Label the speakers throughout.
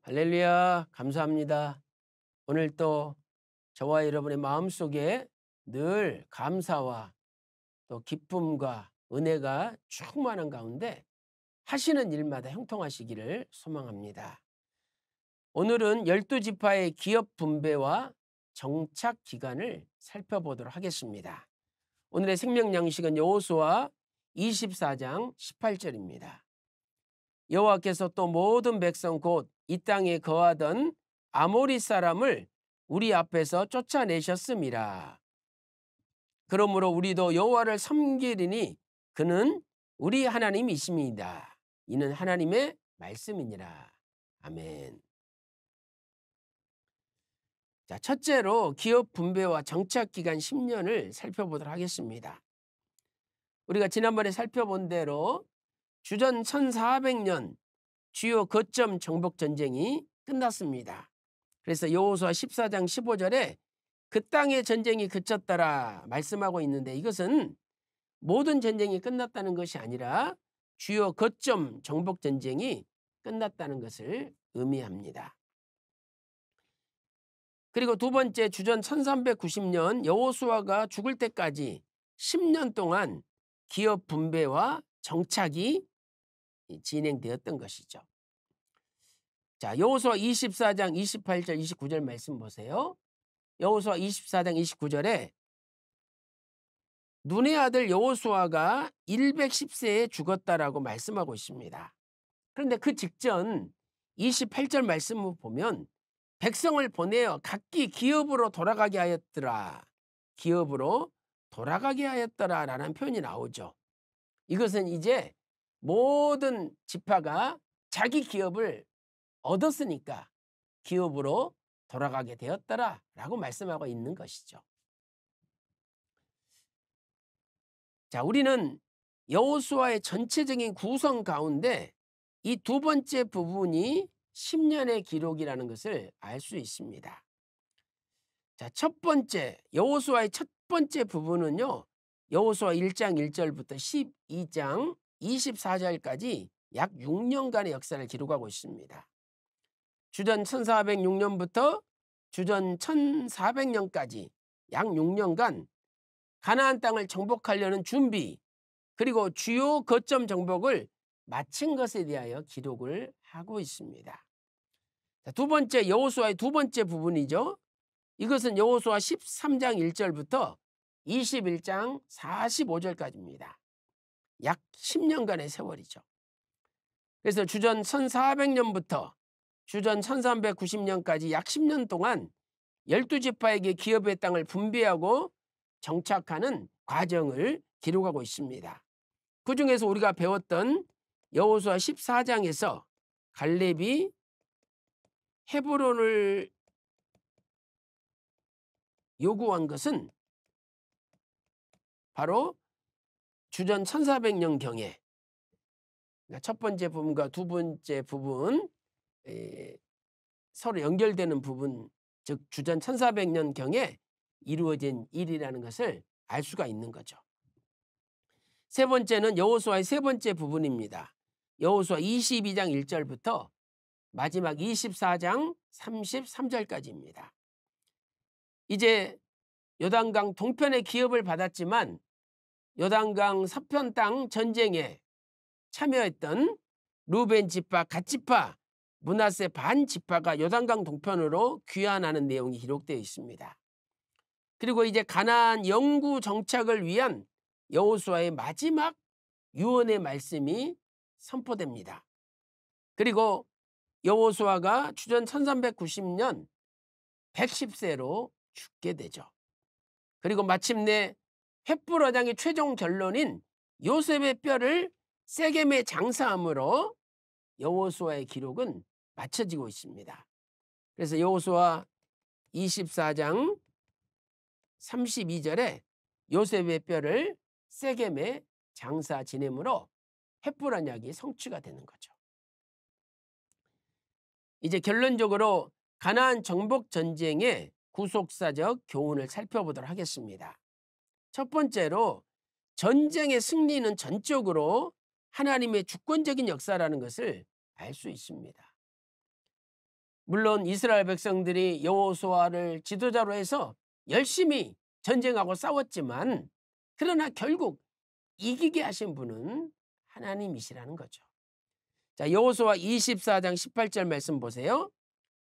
Speaker 1: 할렐루야, 감사합니다. 오늘 또 저와 여러분의 마음속에 늘 감사와 또 기쁨과 은혜가 충만한 가운데 하시는 일마다 형통하시기를 소망합니다. 오늘은 12지파의 기업 분배와 정착 기간을 살펴보도록 하겠습니다. 오늘의 생명 양식은 여호수아 24장 18절입니다. 여호와께서 또 모든 백성 곧 이 땅에 거하던 아모리 사람을 우리 앞에서 쫓아내셨음이라. 그러므로 우리도 여호와를 섬기리니 그는 우리 하나님이십니다. 이는 하나님의 말씀이니라. 아멘. 자, 첫째로 기업 분배와 정착 기간 10년을 살펴보도록 하겠습니다. 우리가 지난번에 살펴본 대로 주전 1400년 주요 거점 정복 전쟁이 끝났습니다. 그래서 여호수아 14장 15절에 그 땅의 전쟁이 그쳤더라 말씀하고 있는데, 이것은 모든 전쟁이 끝났다는 것이 아니라 주요 거점 정복 전쟁이 끝났다는 것을 의미합니다. 그리고 두 번째, 주전 1390년 여호수아가 죽을 때까지 10년 동안 기업 분배와 정착이 진행되었던 것이죠. 자, 여호수아 24장 28절 29절 말씀 보세요. 여호수아 24장 29절에 눈의 아들 여호수아가 110세에 죽었다라고 말씀하고 있습니다. 그런데 그 직전 28절 말씀을 보면 백성을 보내어 각기 기업으로 돌아가게 하였더라. 기업으로 돌아가게 하였더라 라는 표현이 나오죠. 이것은 이제 모든 지파가 자기 기업을 얻었으니까 기업으로 돌아가게 되었더라 라고 말씀하고 있는 것이죠. 자, 우리는 여호수아의 전체적인 구성 가운데 이 두 번째 부분이 10년의 기록이라는 것을 알 수 있습니다. 자, 첫 번째, 여호수아의 첫 번째 부분은요, 여호수아 1장 1절부터 12장 24절까지 약 6년간의 역사를 기록하고 있습니다. 주전 1406년부터 주전 1400년까지 약 6년간 가나안 땅을 정복하려는 준비, 그리고 주요 거점 정복을 마친 것에 대하여 기록을 하고 있습니다. 두 번째, 여호수아의 두 번째 부분이죠. 이것은 여호수아 13장 1절부터 21장 45절까지입니다. 약 10년간의 세월이죠. 그래서 주전 1400년부터 주전 1390년까지 약 10년 동안 12지파에게 기업의 땅을 분배하고 정착하는 과정을 기록하고 있습니다. 그 중에서 우리가 배웠던 여호수아 14장에서 갈렙이 헤브론을 요구한 것은 바로 주전 1400년경에 첫 번째 부분과 두 번째 부분 서로 연결되는 부분, 즉 주전 1400년경에 이루어진 일이라는 것을 알 수가 있는 거죠. 세 번째는 여호수아의 세 번째 부분입니다. 여호수아 22장 1절부터 마지막 24장 33절까지입니다. 이제 요단강 동편의 기업을 받았지만 요단강 서편 땅 전쟁에 참여했던 루벤 지파, 갓 지파, 므낫세 반 지파가 요단강 동편으로 귀환하는 내용이 기록되어 있습니다. 그리고 이제 가나안 영구 정착을 위한 여호수아의 마지막 유언의 말씀이 선포됩니다. 그리고 여호수아가 주전 1390년 110세로 죽게 되죠. 그리고 마침내 횃불어장의 최종 결론인 요셉의 뼈를 세겜에 장사함으로 여호수아의 기록은 맞춰지고 있습니다. 그래서 여호수아 24장 32절에 요셉의 뼈를 세겜에 장사 지냄으로 횃불 언약이 성취가 되는 거죠. 이제 결론적으로 가나안 정복 전쟁의 구속사적 교훈을 살펴보도록 하겠습니다. 첫 번째로, 전쟁의 승리는 전적으로 하나님의 주권적인 역사라는 것을 알 수 있습니다. 물론 이스라엘 백성들이 여호수아를 지도자로 해서 열심히 전쟁하고 싸웠지만 그러나 결국 이기게 하신 분은 하나님이시라는 거죠. 자, 여호수아 24장 18절 말씀 보세요.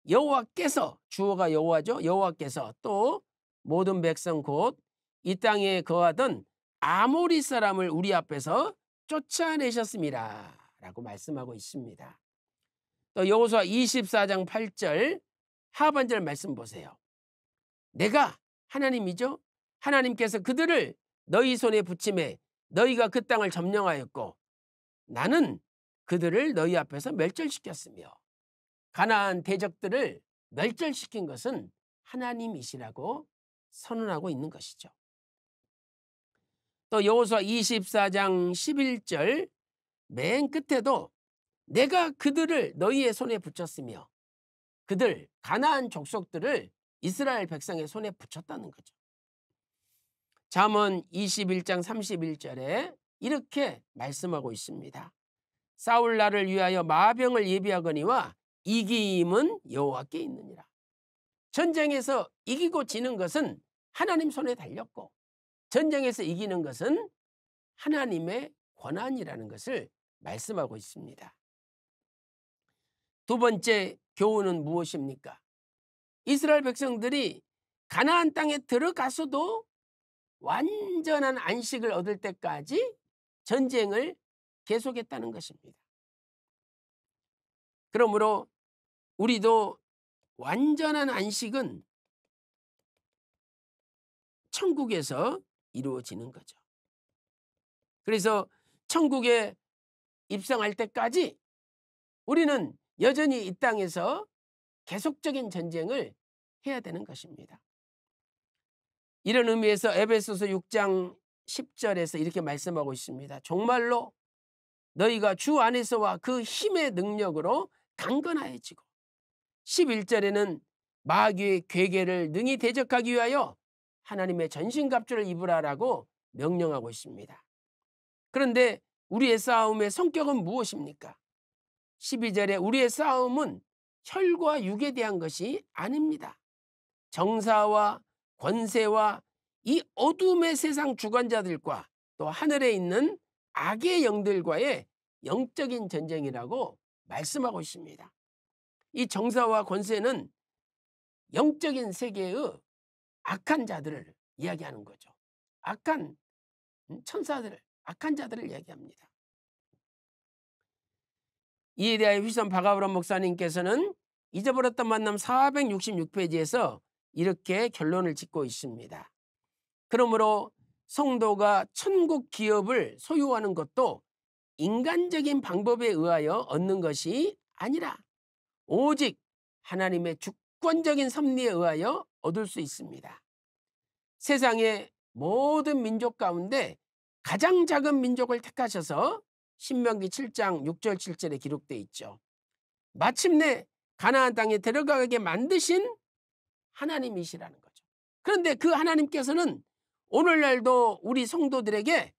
Speaker 1: 여호와께서, 주어가 여호와죠. 여호와께서 또 모든 백성 곧 이 땅에 거하던 아모리 사람을 우리 앞에서 쫓아내셨습니다 라고 말씀하고 있습니다. 또 여호수아 24장 8절 하반절 말씀 보세요. 내가 하나님이죠. 하나님께서 그들을 너희 손에 붙임에 너희가 그 땅을 점령하였고 나는 그들을 너희 앞에서 멸절시켰으며 가나안 대적들을 멸절시킨 것은 하나님이시라고 선언하고 있는 것이죠. 또 여호수아 24장 11절 맨 끝에도 내가 그들을 너희의 손에 붙였으며 그들 가나안 족속들을 이스라엘 백성의 손에 붙였다는 거죠. 잠언 21장 31절에 이렇게 말씀하고 있습니다. 싸울 날을 위하여 마병을 예비하거니와 이김은 여호와께 있느니라. 전쟁에서 이기고 지는 것은 하나님 손에 달렸고 전쟁에서 이기는 것은 하나님의 권한이라는 것을 말씀하고 있습니다. 두 번째 교훈은 무엇입니까? 이스라엘 백성들이 가나안 땅에 들어가서도 완전한 안식을 얻을 때까지 전쟁을 계속했다는 것입니다. 그러므로 우리도 완전한 안식은 천국에서 이루어지는 거죠. 그래서 천국에 입성할 때까지 우리는 여전히 이 땅에서 계속적인 전쟁을 해야 되는 것입니다. 이런 의미에서 에베소서 6장 10절에서 이렇게 말씀하고 있습니다. 정말로 너희가 주 안에서와 그 힘의 능력으로 강건하여지고 11절에는 마귀의 괴계를 능히 대적하기 위하여 하나님의 전신갑주를 입으라라고 명령하고 있습니다. 그런데 우리의 싸움의 성격은 무엇입니까? 12절에 우리의 싸움은 혈과 육에 대한 것이 아닙니다. 정사와 권세와 이 어둠의 세상 주관자들과 또 하늘에 있는 악의 영들과의 영적인 전쟁이라고 말씀하고 있습니다. 이 정사와 권세는 영적인 세계의 악한 자들을 이야기하는 거죠. 악한 천사들을, 악한 자들을 이야기합니다. 이에 대하여 휘선 박아브람 목사님께서는 잊어버렸던 만남 466페이지에서 이렇게 결론을 짓고 있습니다. 그러므로 성도가 천국 기업을 소유하는 것도 인간적인 방법에 의하여 얻는 것이 아니라 오직 하나님의 주권적인 섭리에 의하여 얻을 수 있습니다. 세상의 모든 민족 가운데 가장 작은 민족을 택하셔서 신명기 7장 6절 7절에 기록되어 있죠. 마침내 가나안 땅에 들어가게 만드신 하나님이시라는 거죠. 그런데 그 하나님께서는 오늘날도 우리 성도들에게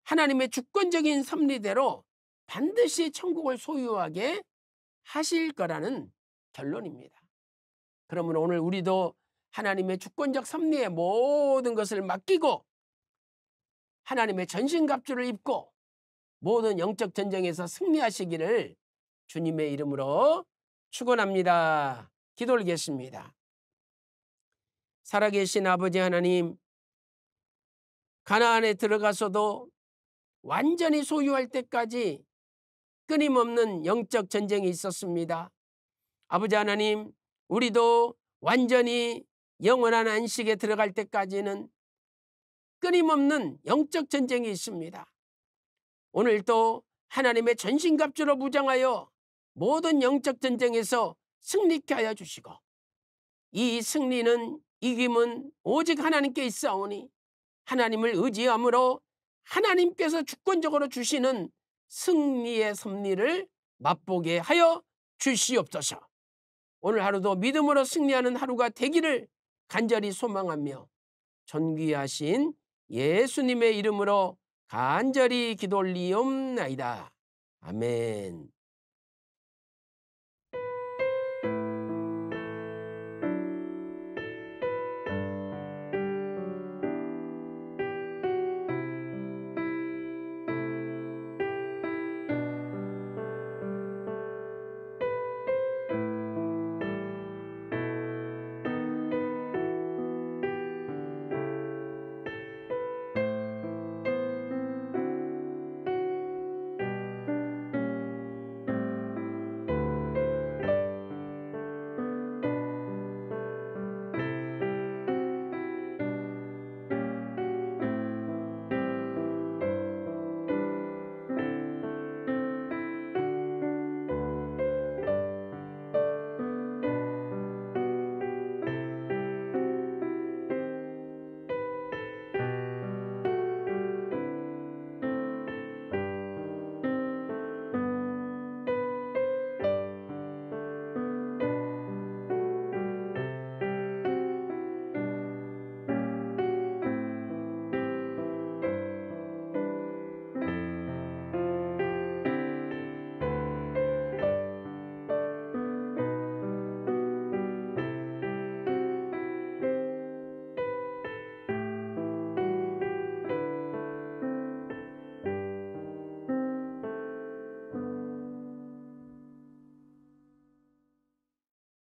Speaker 1: 하나님의 주권적인 섭리대로 반드시 천국을 소유하게 하실 거라는 결론입니다. 그러므로 오늘 우리도 하나님의 주권적 섭리의 모든 것을 맡기고 하나님의 전신갑주를 입고 모든 영적 전쟁에서 승리하시기를 주님의 이름으로 축원합니다. 기도 올리겠습니다. 살아계신 아버지 하나님, 가나안에 들어가서도 완전히 소유할 때까지 끊임없는 영적 전쟁이 있었습니다. 아버지 하나님, 우리도 완전히 영원한 안식에 들어갈 때까지는 끊임없는 영적 전쟁이 있습니다. 오늘도 하나님의 전신갑주로 무장하여 모든 영적 전쟁에서 승리케 하여 주시고 이 승리는 이김은 오직 하나님께 있사오니 하나님을 의지함으로 하나님께서 주권적으로 주시는 승리의 섭리를 맛보게 하여 주시옵소서. 오늘 하루도 믿음으로 승리하는 하루가 되기를 간절히 소망하며 존귀하신 예수님의 이름으로 간절히 기도 올리옵나이다. 아멘.